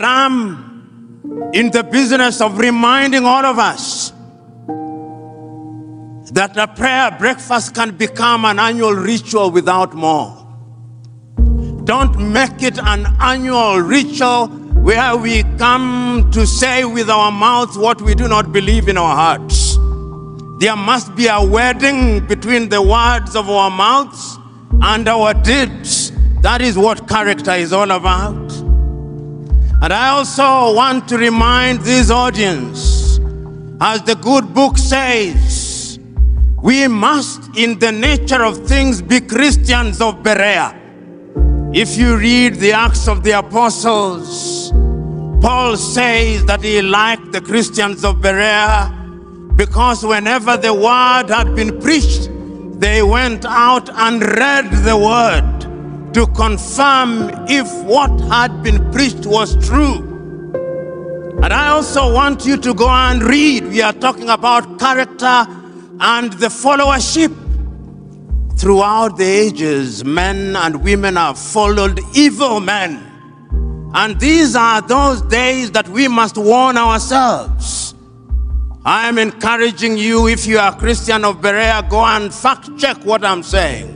But I'm in the business of reminding all of us that a prayer breakfast can become an annual ritual without more. Don't make it an annual ritual where we come to say with our mouths what we do not believe in our hearts. There must be a wedding between the words of our mouths and our deeds. That is what character is all about. And I also want to remind this audience, as the good book says, we must, in the nature of things, be Christians of Berea. If you read the Acts of the Apostles, Paul says that he liked the Christians of Berea because whenever the word had been preached, they went out and read the word to confirm if what had been preached was true. And I also want you to go and read. We are talking about character and the followership. Throughout the ages, men and women have followed evil men. And these are those days that we must warn ourselves. I am encouraging you, if you are a Christian of Berea, go and fact check what I'm saying.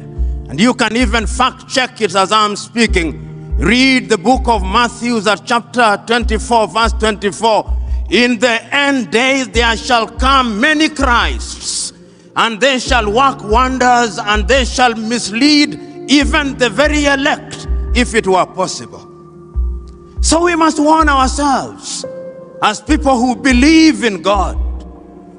And you can even fact check it as I'm speaking. Read the book of Matthew, chapter 24, verse 24. In the end days there shall come many Christs, and they shall work wonders, and they shall mislead even the very elect, if it were possible. So we must warn ourselves as people who believe in God.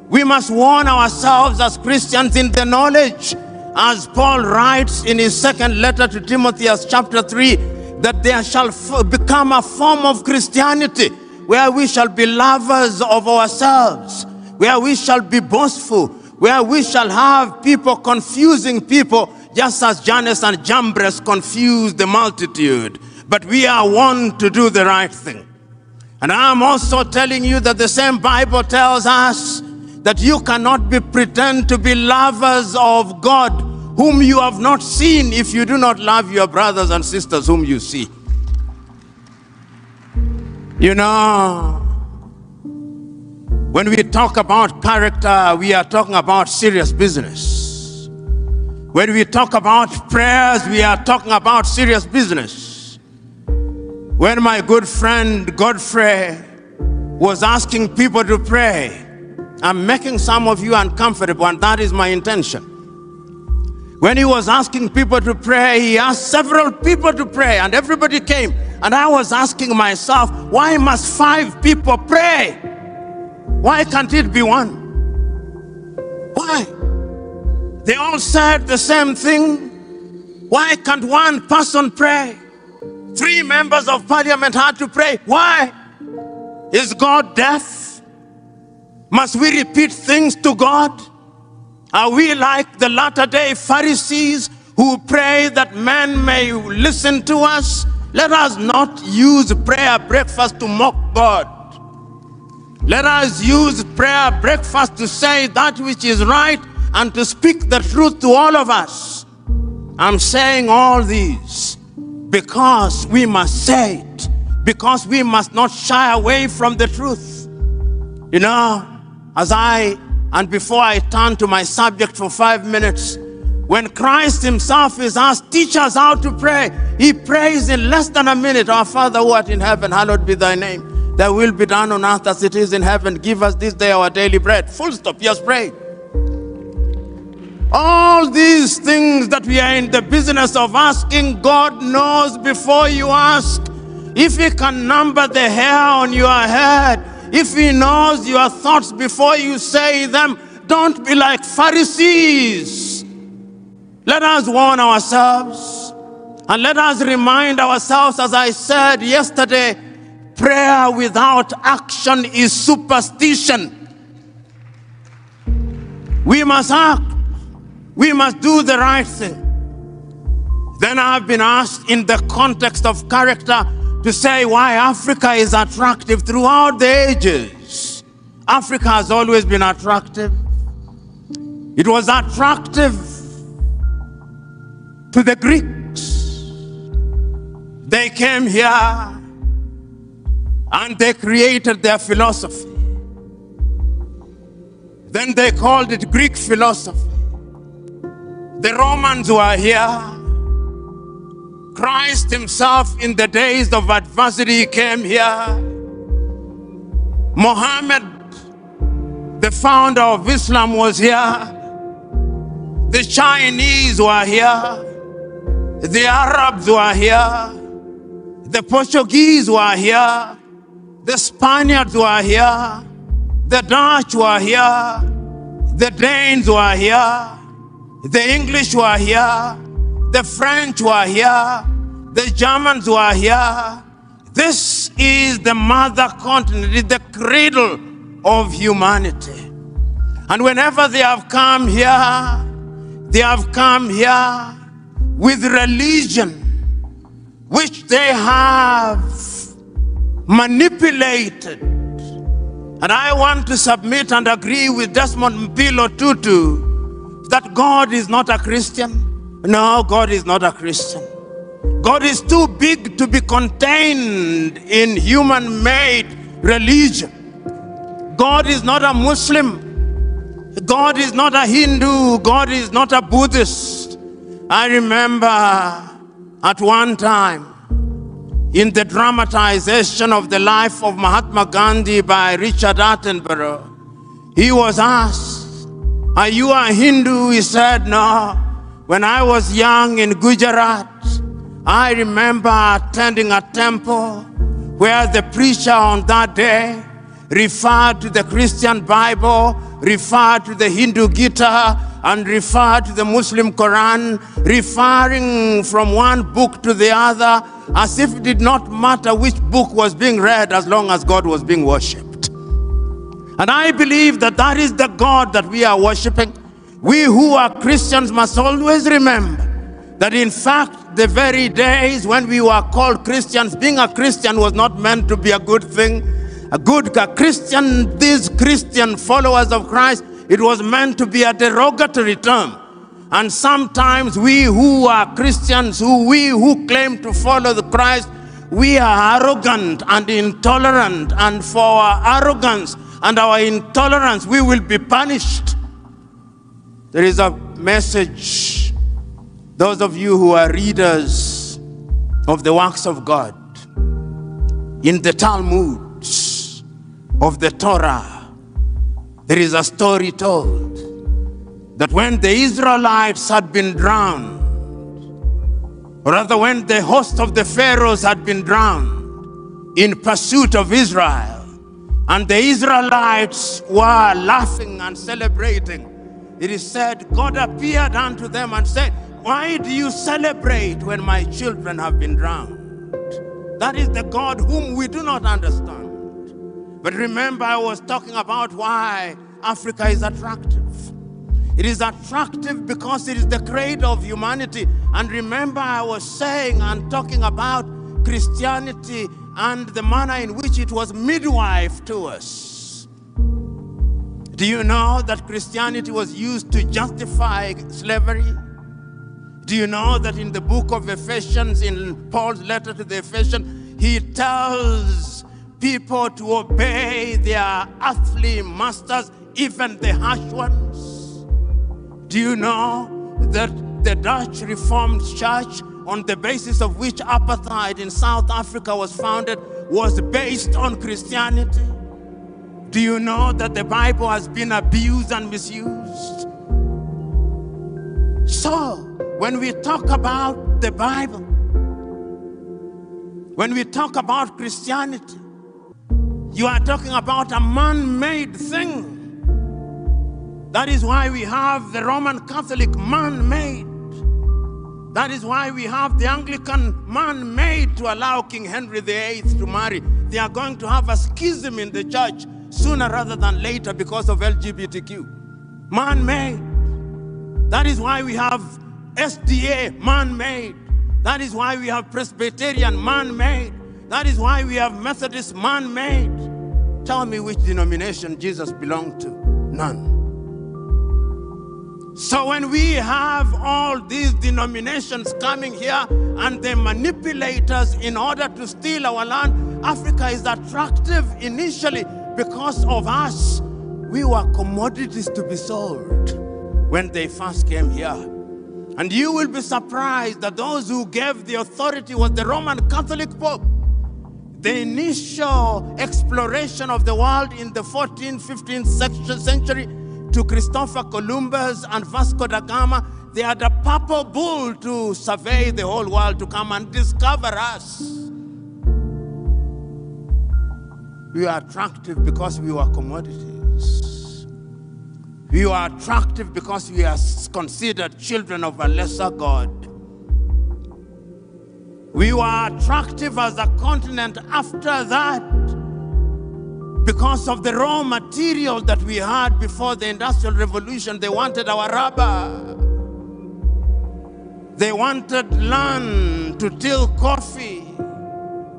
We must warn ourselves as Christians in the knowledge, as Paul writes in his second letter to Timothy, chapter 3, that there shall become a form of Christianity where we shall be lovers of ourselves, where we shall be boastful, where we shall have people confusing people, just as Jannes and Jambres confused the multitude. But we are warned to do the right thing. And I'm also telling you that the same Bible tells us that you cannot pretend to be lovers of God whom you have not seen if you do not love your brothers and sisters whom you see. You know, when we talk about character, we are talking about serious business. When we talk about prayers, we are talking about serious business. When my good friend Godfrey was asking people to pray, I'm making some of you uncomfortable, and that is my intention. When he was asking people to pray, he asked several people to pray, and everybody came. And I was asking myself, why must 5 people pray? Why can't it be 1? Why? They all said the same thing. Why can't 1 person pray? 3 members of parliament had to pray. Why? Is God deaf? Must we repeat things to God? Are we like the latter-day Pharisees who pray that men may listen to us? Let us not use prayer breakfast to mock God. Let us use prayer breakfast to say that which is right and to speak the truth to all of us. I'm saying all these because we must say it, because we must not shy away from the truth. You know, before I turn to my subject for 5 minutes, when Christ himself is asked, teach us how to pray, he prays in less than a minute. Our Father who art in heaven, hallowed be thy name. Thy will be done on earth as it is in heaven. Give us this day our daily bread. Full stop. He has prayed. All these things that we are in the business of asking, God knows before you ask. If he can number the hair on your head, if he knows your thoughts before you say them, don't be like Pharisees. Let us warn ourselves, and let us remind ourselves, as I said yesterday, prayer without action is superstition. We must act. We must do the right thing. Then I've been asked in the context of character to say why Africa is attractive throughout the ages. Africa has always been attractive. It was attractive to the Greeks. They came here And they created their philosophy. Then they called it Greek philosophy. The Romans were here. Christ himself in the days of adversity came here. Muhammad, the founder of Islam, was here. The Chinese were here. The Arabs were here. The Portuguese were here. The Spaniards were here. The Dutch were here. The Danes were here. The English were here. The French were here. The Germans were here. This is the mother continent. It is the cradle of humanity. And whenever they have come here with religion, which they have manipulated. And I want to submit and agree with Desmond Tutu that God is not a Christian. No, God is not a Christian. God is too big to be contained in human-made religion. God is not a Muslim. God is not a Hindu. God is not a Buddhist. I remember at one time in the dramatization of the life of Mahatma Gandhi by Richard Attenborough, he was asked, "Are you a Hindu?" He said, "No. When I was young in Gujarat, I remember attending a temple where the preacher on that day referred to the Christian Bible, referred to the Hindu Gita, and referred to the Muslim Quran, referring from one book to the other, as if it did not matter which book was being read as long as God was being worshipped." And I believe that that is the God that we are worshipping. We who are Christians must always remember that in fact the very days when we were called Christians, being a Christian was not meant to be a good thing. A Christian, these Christian followers of Christ, it was meant to be a derogatory term. And sometimes we who are Christians, we who claim to follow the Christ, we are arrogant and intolerant. And for our arrogance and our intolerance, we will be punished. There is a message, those of you who are readers of the works of God, in the Talmud of the Torah, there is a story told that when the Israelites had been drowned, or rather when the host of the Pharaohs had been drowned in pursuit of Israel, and the Israelites were laughing and celebrating, it is said, God appeared unto them and said, "Why do you celebrate when my children have been drowned?" That is the God whom we do not understand. But remember, I was talking about why Africa is attractive. It is attractive because it is the cradle of humanity. And remember, I was saying and talking about Christianity and the manner in which it was midwife to us. Do you know that Christianity was used to justify slavery? Do you know that in the book of Ephesians, in Paul's letter to the Ephesians, he tells people to obey their earthly masters, even the harsh ones? Do you know that the Dutch Reformed Church, on the basis of which apartheid in South Africa was founded, was based on Christianity? Do you know that the Bible has been abused and misused? So, when we talk about the Bible, when we talk about Christianity, you are talking about a man-made thing. That is why we have the Roman Catholic man-made. That is why we have the Anglican man-made to allow King Henry VIII to marry. They are going to have a schism in the church sooner rather than later because of LGBTQ. Man-made. That is why we have SDA, man-made. That is why we have Presbyterian, man-made. That is why we have Methodist, man-made. Tell me which denomination Jesus belonged to. None. So when we have all these denominations coming here and they manipulate us in order to steal our land, Africa is attractive initially because of us. We were commodities to be sold when they first came here. And you will be surprised that those who gave the authority was the Roman Catholic Pope. The initial exploration of the world in the 14th, 15th century to Christopher Columbus and Vasco da Gama, they had a purple bull to survey the whole world, to come and discover us. We are attractive because we were commodities. We were attractive because we are considered children of a lesser God. We were attractive as a continent after that because of the raw material that we had before the Industrial Revolution. They wanted our rubber. They wanted land to till coffee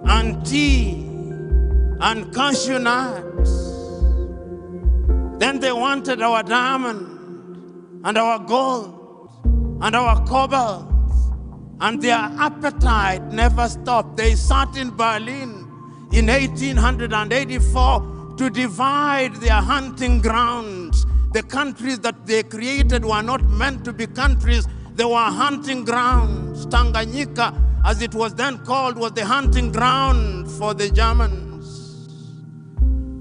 and tea and cashew nuts. Then they wanted our diamond and our gold and our cobalt. And their appetite never stopped. They sat in Berlin in 1884 to divide their hunting grounds. The countries that they created were not meant to be countries. They were hunting grounds. Tanganyika, as it was then called, was the hunting ground for the Germans.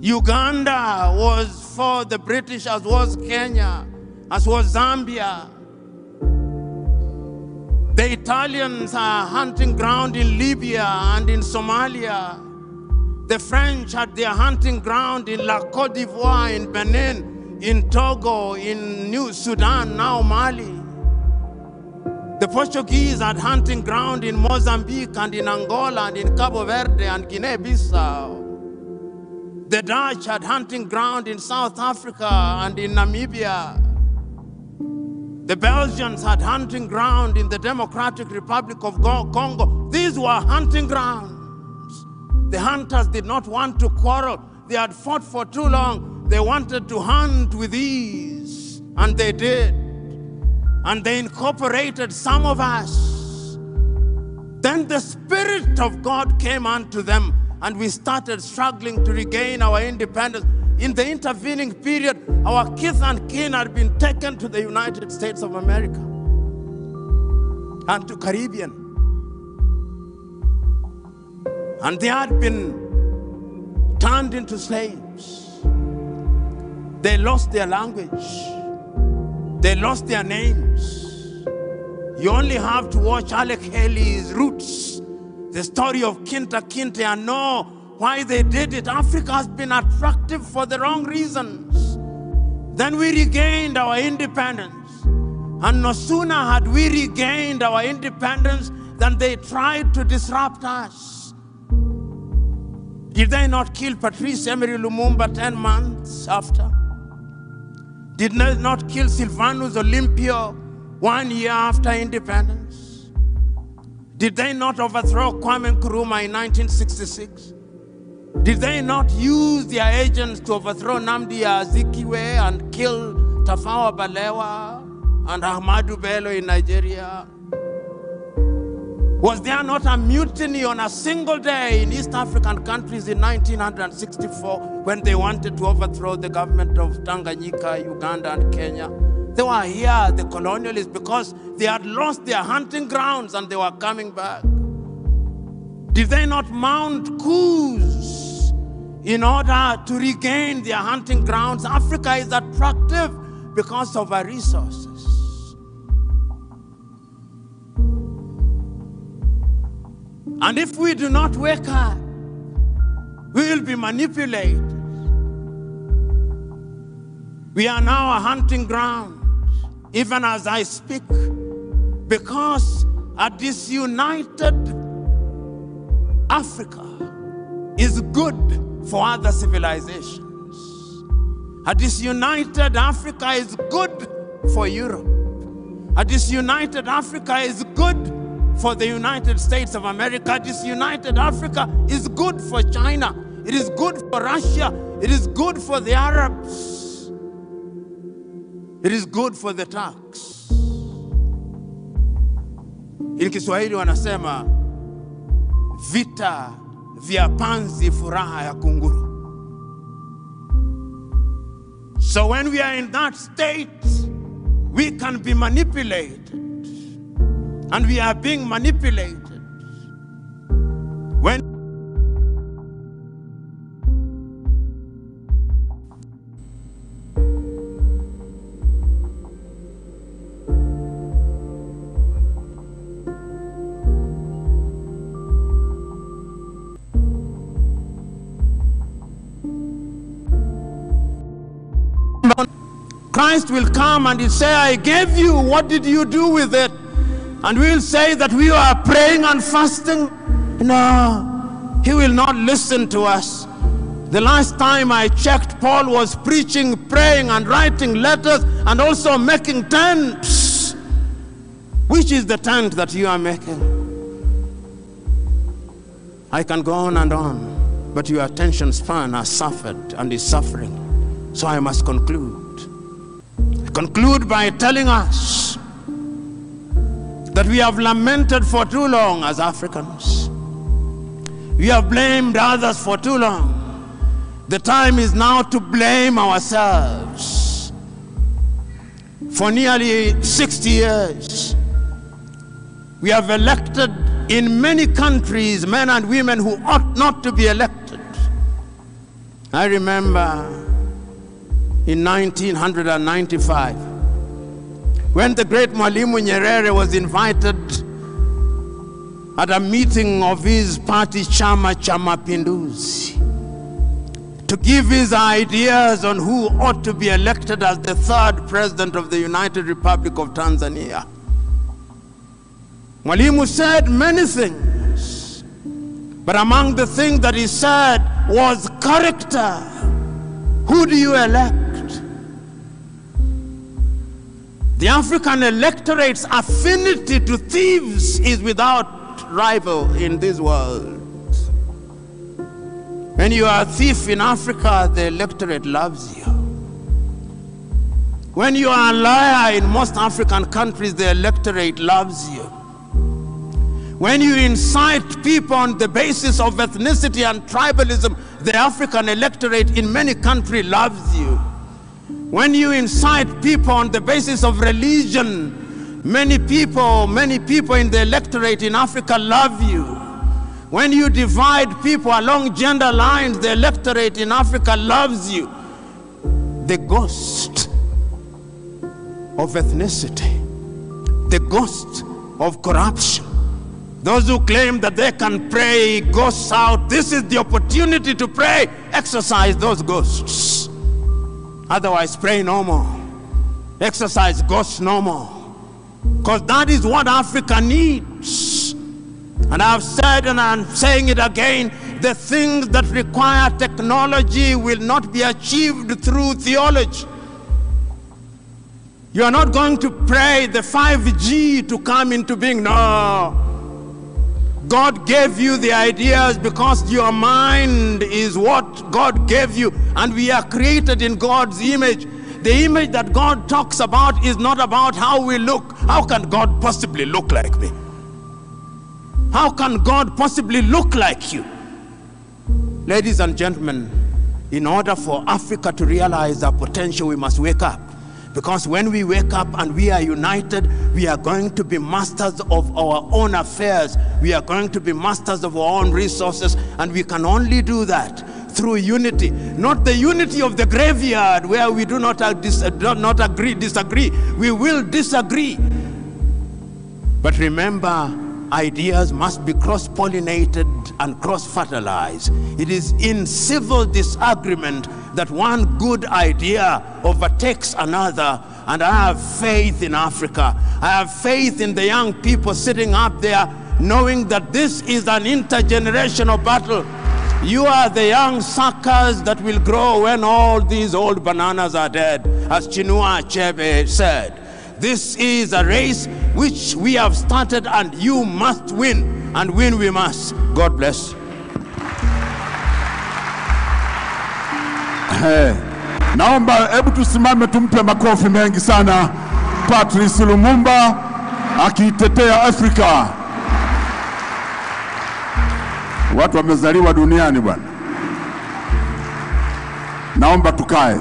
Uganda was for the British, as was Kenya, as was Zambia. The Italians are hunting ground in Libya and in Somalia. The French had their hunting ground in La Côte d'Ivoire, in Benin, in Togo, in New Sudan, now Mali. The Portuguese had hunting ground in Mozambique and in Angola and in Cabo Verde and Guinea-Bissau. The Dutch had hunting ground in South Africa and in Namibia. The Belgians had hunting ground in the Democratic Republic of Congo. These were hunting grounds. The hunters did not want to quarrel. They had fought for too long. They wanted to hunt with ease, and they did. And they incorporated some of us. Then the Spirit of God came unto them, and we started struggling to regain our independence. In the intervening period, our kith and kin had been taken to the United States of America and to Caribbean. And they had been turned into slaves. They lost their language. They lost their names. You only have to watch Alec Haley's Roots, the story of Kinta Kinte, and know why they did it. Africa has been attractive for the wrong reasons. Then we regained our independence. And no sooner had we regained our independence than they tried to disrupt us. Did they not kill Patrice Emery Lumumba 10 months after? Did they not kill Sylvanus Olympio 1 year after independence? Did they not overthrow Kwame Nkrumah in 1966? Did they not use their agents to overthrow Nnamdi Azikiwe and kill Tafawa Balewa and Ahmadu Bello in Nigeria? Was there not a mutiny on a single day in East African countries in 1964 when they wanted to overthrow the government of Tanganyika, Uganda, and Kenya? They were here, the colonialists, because they had lost their hunting grounds and they were coming back. Did they not mount coups in order to regain their hunting grounds? Africa is attractive because of our resources. And if we do not wake up, we will be manipulated. We are now a hunting ground, even as I speak, because a disunited Africa is good for other civilizations. A disunited Africa is good for Europe. A disunited Africa is good for the United States of America. Disunited Africa is good for China. It is good for Russia. It is good for the Arabs. It is good for the Turks. In Kiswahili wanasema vita vya panzi furaha ya kunguru. So when we are in that state, we can be manipulated. And we are being manipulated. When Christ will come and he'll say, I gave you, what did you do with it? And we'll say that we are praying and fasting. No, he will not listen to us. The last time I checked, Paul was preaching, praying, and writing letters, and also making tents. Which is the tent that you are making? I can go on and on, but your attention span has suffered and is suffering. So I must conclude. Conclude by telling us that we have lamented for too long as Africans. We have blamed others for too long. The time is now to blame ourselves. For nearly 60 years, we have elected in many countries men and women who ought not to be elected. I remember in 1995, when the great Mwalimu Nyerere was invited at a meeting of his party, Chama cha Mapinduzi, to give his ideas on who ought to be elected as the third president of the United Republic of Tanzania. Mwalimu said many things, but among the things that he said was character. Who do you elect? The African electorate's affinity to thieves is without rival in this world. When you are a thief in Africa, the electorate loves you. When you are a liar in most African countries, the electorate loves you. When you incite people on the basis of ethnicity and tribalism, the African electorate in many countries loves you. When you incite people on the basis of religion, many people in the electorate in Africa love you. When you divide people along gender lines, the electorate in Africa loves you. The ghost of ethnicity, the ghost of corruption, those who claim that they can pray ghosts out, this is the opportunity to pray. Exercise those ghosts. Otherwise, pray no more. Exercise ghosts no more. Because that is what Africa needs. And I've said, and I'm saying it again, the things that require technology will not be achieved through theology. You are not going to pray the 5G to come into being. No. God gave you the ideas because your mind is what God gave you, and we are created in God's image. The image that God talks about is not about how we look. How can God possibly look like me? How can God possibly look like you? Ladies and gentlemen, in order for Africa to realize our potential, we must wake up. Because when we wake up and we are united, we are going to be masters of our own affairs. We are going to be masters of our own resources. And we can only do that through unity. Not the unity of the graveyard where we do not disagree. We will disagree. But remember, ideas must be cross-pollinated and cross-fertilized. It is in civil disagreement that one good idea overtakes another. And I have faith in Africa. I have faith in the young people sitting up there, knowing that this is an intergenerational battle. You are the young suckers that will grow when all these old bananas are dead, as Chinua Achebe said. This is a race which we have started, and you must win, and win we must. God bless. Naomba hebu tusimame tumpe makofi mengi sana Patrice Lumumba akitetea Afrika. Watu wamezaliwa duniani bwana. Naomba tukae.